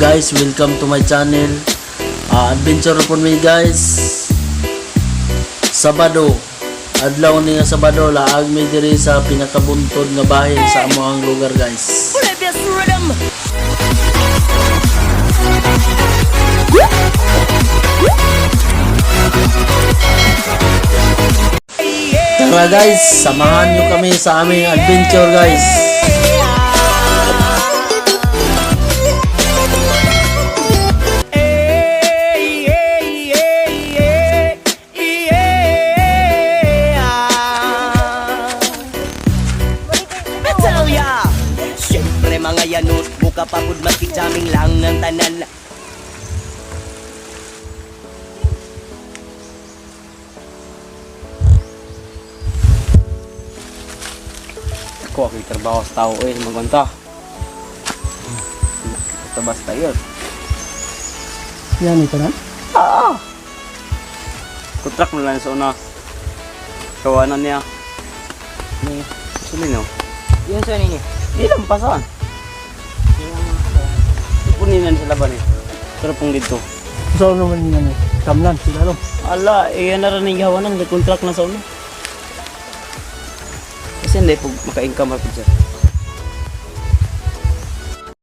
guys? Welcome to my channel. Adventure po me guys. Sabado. Adlaw ni nga Sabado laag mi diri sa pinakabuntod nga bahin sa amoang lugar guys. Tara guys, samahan nyo kami sa aming adventure guys. Mga yanot, buka papud makijaming lang ang tanan. Ako ako'y trabaho sa tao magwanta. Ito basta yun. Yan ito na? Kontrak mo lang sa una. Kawanan niya. Ni, suli no? Yan sa ninyo. Di lang pasan. Puninan sa laban eh. Pero pong dito. So naman nga ni kamlan sila ro. Ala, yan na rin yung gawanan. May contract na sa una. Kasi hindi po maka-income ako dyan.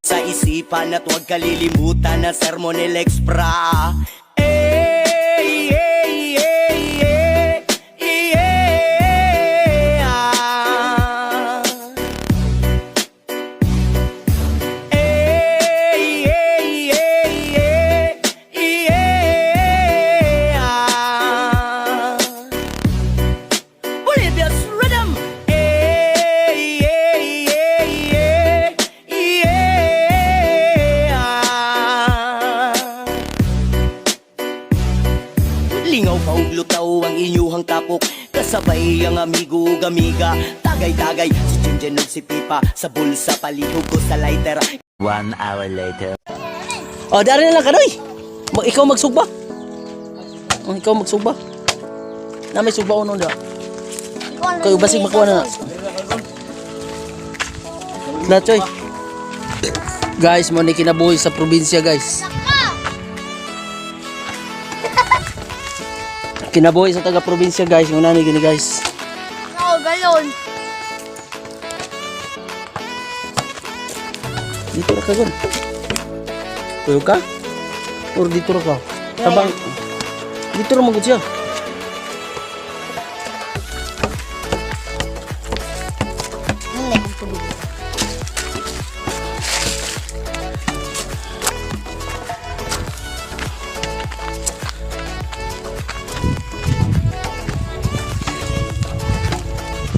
Sa isipan at huwag kalilimutan na Sermonel Expra. Lingaw pauglutaw ang inyuhang tapok. Kasabay ang amigo gamiga. Tagay-tagay si Jinjen ug si Pipa. Sa bulsa palihog ko sa lighter. 1 hour later. Oh, dari na lang kadoy. Ikaw magsugba. Ikaw magsugba. Na may sugba uno da. Kayo basig makuha na. Na choy. Guys, mo ni kinabuhi sa probinsya guys. Kinabuhi sa taga-probinsya guys, yung nani gini guys. Oo, galon. Dito ra ka gun. Tuyo ka? Or dito ra ka? Tabang. Dito ra magud siya.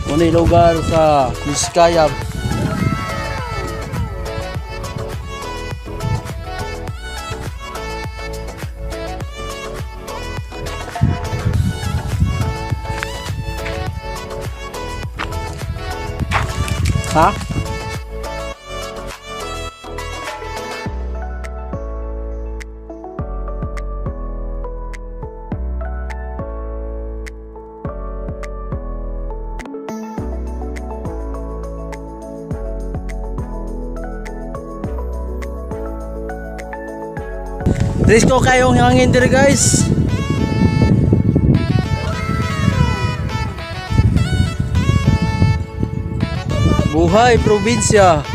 Muna yung lugar sa Vizcaya. Ha? Risko kayong hangin diri guys. Buhay probinsya.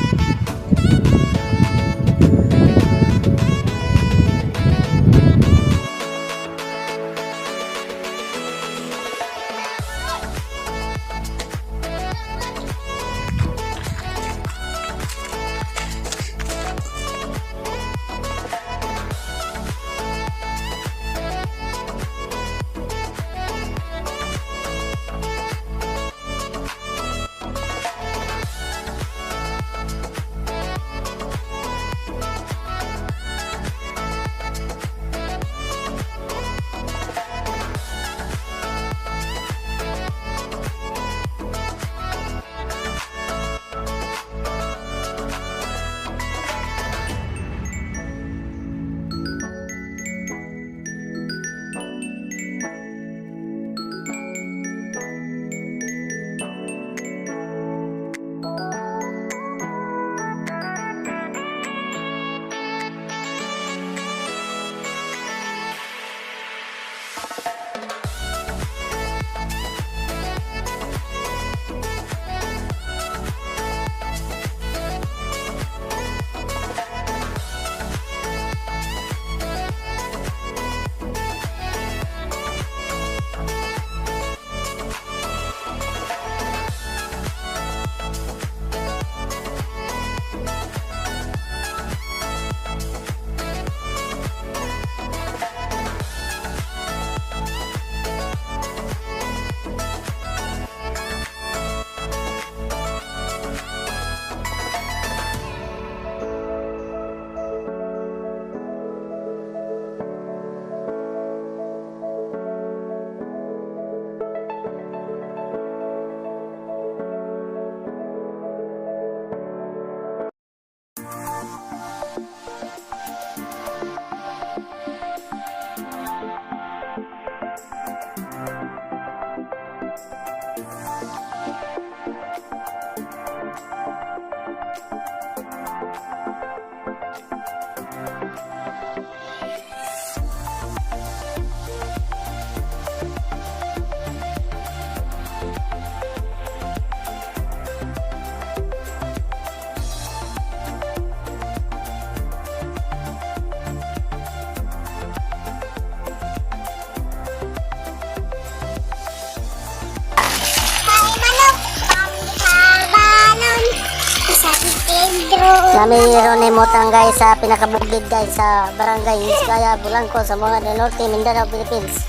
Nami ron imotang guys sa pinakabukid guys sa barangay Vizcaya, Bulancos, sa mga del Norte, Mindanao, Philippines.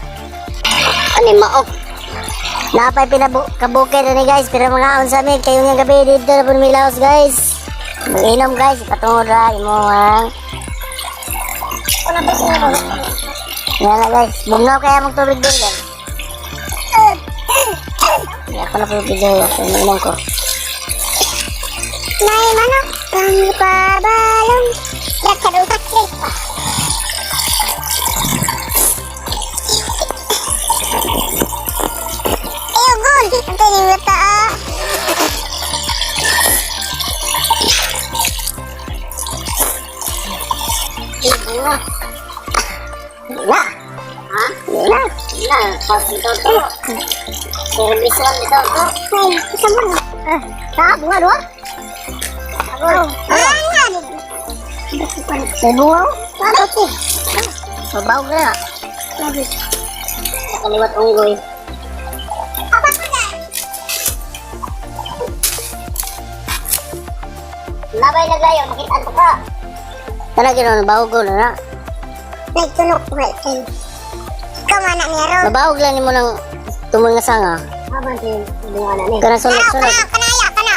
Ani mao. Napay pinabukid ni guys, pero mga on sa amin kayo nga gabi dito na pun milaos guys. Mag-inom guys, patungod ra imo ang. Yan na guys, bugnaw kaya mong tubig din guys. Ako na po video inom ko. Nay manok kang pabalong yakadulak pa. Ayun, ang tayo mata. Wala. Ha? Wala. Wala. Pasok ito ito. Servisuan ito ito. Ay, isa mo na. Bunga doon? Ako. Ayan. May bunga o? Ano ito? Mabaw ka na. Nakaliwat unggoy. Labay naglayo, makitaan ko ka. Talaga na, nabawag ko na na. Nagtunok ko nga ito. Ikaw man na niya ron. Nabawag lang mo ng tumul nga sanga. Habang din, bunga na niya. Kanang sunod-sunod. Kanaya, kana.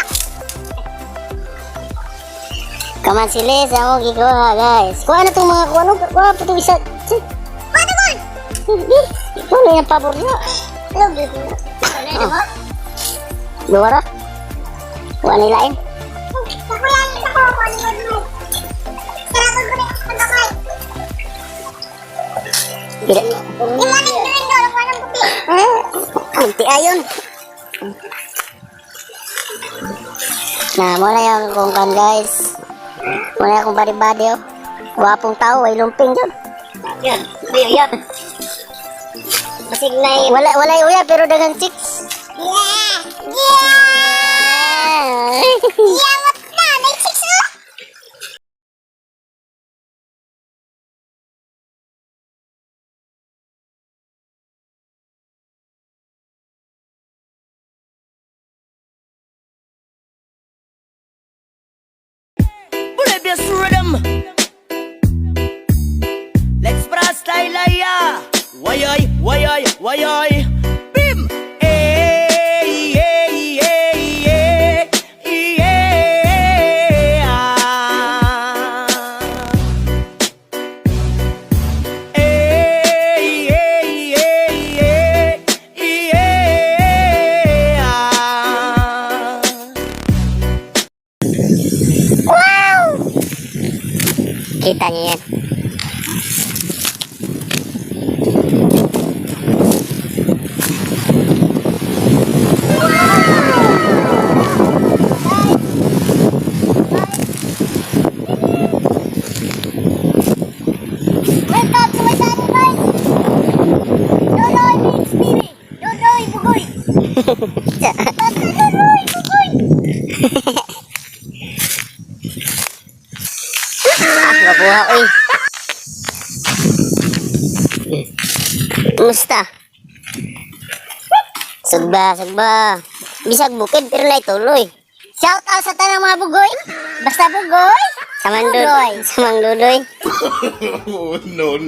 Kaman si Liz, ako gikuha guys. Kuha na itong mga kuha. Kuha pa itong isa. Kuha na mo! Kuha na yung pabor niya. Ano dito? Luwara? Kuha na ilain. Kuya, ito ko. Kuha na mo. Sarapag ko na yung pagkakay. Tidak. Gimana itu yang dorong warna putih? Putih ayun. Nah, muna yung kungkan guys. Muna yung body-body oh. Wapong tao, ay lumping dyan. Yan, yan. Basig na yun. Wala yung uya, pero dagang chicks. Yeah! Yeah! Yeah, mat na, may chicks oh. Bolivia's rhythm. Let's brass style ya. Why bim. Hey, hey, hey, hey, yeah. Hey, hey, hey, hey, yeah. Kita niyo yan. Welcome to my channel guys! Dodoy Mix TV! Dodoy Bugoy! Dodoy Bugoy! Mabuha, uy. Musta? Sugba. Bisag bukid pero na ituloy. Shout out sa tanang mga bugoy. Basta bugoy. Samang dudoy. Oh, no.